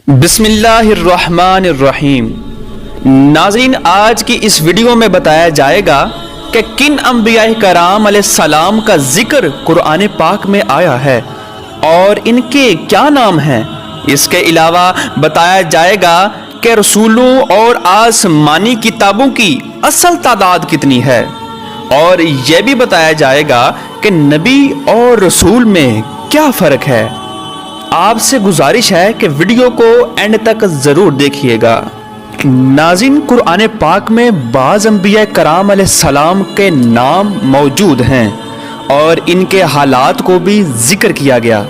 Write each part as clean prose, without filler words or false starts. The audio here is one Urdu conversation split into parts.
بسم اللہ الرحمن الرحیم۔ ناظرین، آج کی اس ویڈیو میں بتایا جائے گا کہ کن انبیاء کرام علیہ السلام کا ذکر قرآن پاک میں آیا ہے اور ان کے کیا نام ہیں۔ اس کے علاوہ بتایا جائے گا کہ رسولوں اور آسمانی کتابوں کی اصل تعداد کتنی ہے، اور یہ بھی بتایا جائے گا کہ نبی اور رسول میں کیا فرق ہے۔ آپ سے گزارش ہے کہ ویڈیو کو اینڈ تک ضرور دیکھیے گا۔ ناظرین، قرآن پاک میں بعض انبیاء کرام علیہ السلام کے نام موجود ہیں اور ان کے حالات کو بھی ذکر کیا گیا،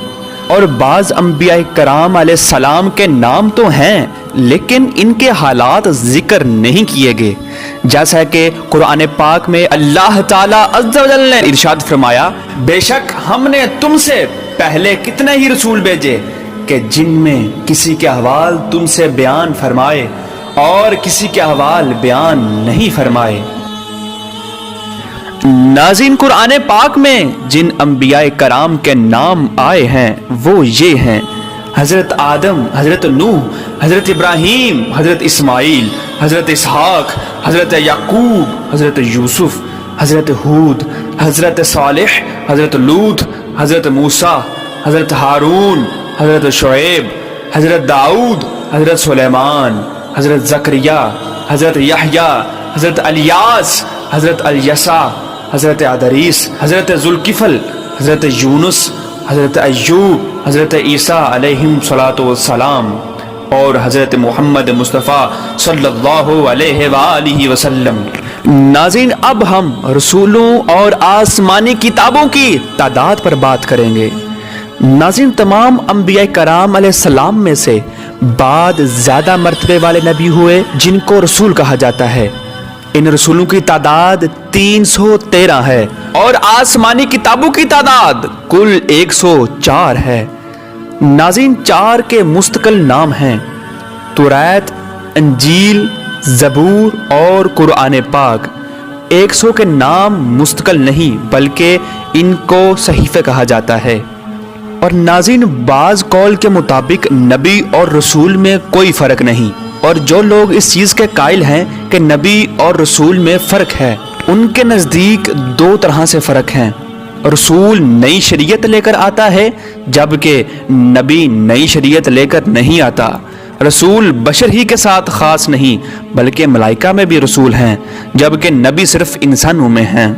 اور بعض انبیاء کرام علیہ السلام کے نام تو ہیں لیکن ان کے حالات ذکر نہیں کیے گئے، جیسا کہ قرآن پاک میں اللہ تعالیٰ عز و جل نے ارشاد فرمایا، بے شک ہم نے تم سے پہلے کتنے ہی رسول بھیجے کہ جن میں کسی کے احوال تم سے بیان فرمائے اور کسی کے احوال بیان نہیں فرمائے۔ ناظرین، قرآن پاک میں جن انبیاء کرام کے نام آئے ہیں وہ یہ ہیں: حضرت آدم، حضرت نوح، حضرت ابراہیم، حضرت اسماعیل، حضرت اسحاق، حضرت یعقوب، حضرت یوسف، حضرت ہود، حضرت صالح، حضرت لوط، حضرت موسیٰ، حضرت ہارون، حضرت شعیب، حضرت داؤد، حضرت سلیمان، حضرت زکریا، حضرت یحییٰ، حضرت الیاس، حضرت الیسع، حضرت ادریس، حضرت ذوالکفل، حضرت یونس، حضرت ایوب، حضرت عیسیٰ علیہم الصلاۃ والسلام، اور حضرت محمد مصطفیٰ صلی اللہ علیہ وآلہ وسلم۔ ناظرین، اب ہم رسولوں اور آسمانی کتابوں کی تعداد پر بات کریں گے۔ ناظرین، تمام انبیاء کرام علیہ السلام میں سے بعد زیادہ مرتبے والے نبی ہوئے جن کو رسول کہا جاتا ہے۔ ان رسولوں کی تعداد 313 ہے اور آسمانی کتابوں کی تعداد کل 104 ہے۔ ناظرین، 4 کے مستقل نام ہیں: توریت، انجیل، زبور اور قرآن پاک۔ 100 کے نام مستقل نہیں بلکہ ان کو صحیفے کہا جاتا ہے۔ اور ناظرین، بعض قول کے مطابق نبی اور رسول میں کوئی فرق نہیں، اور جو لوگ اس چیز کے قائل ہیں کہ نبی اور رسول میں فرق ہے، ان کے نزدیک 2 طرح سے فرق ہیں۔ رسول نئی شریعت لے کر آتا ہے جبکہ نبی نئی شریعت لے کر نہیں آتا۔ رسول بشر ہی کے ساتھ خاص نہیں بلکہ ملائکہ میں بھی رسول ہیں، جبکہ نبی صرف انسانوں میں ہیں۔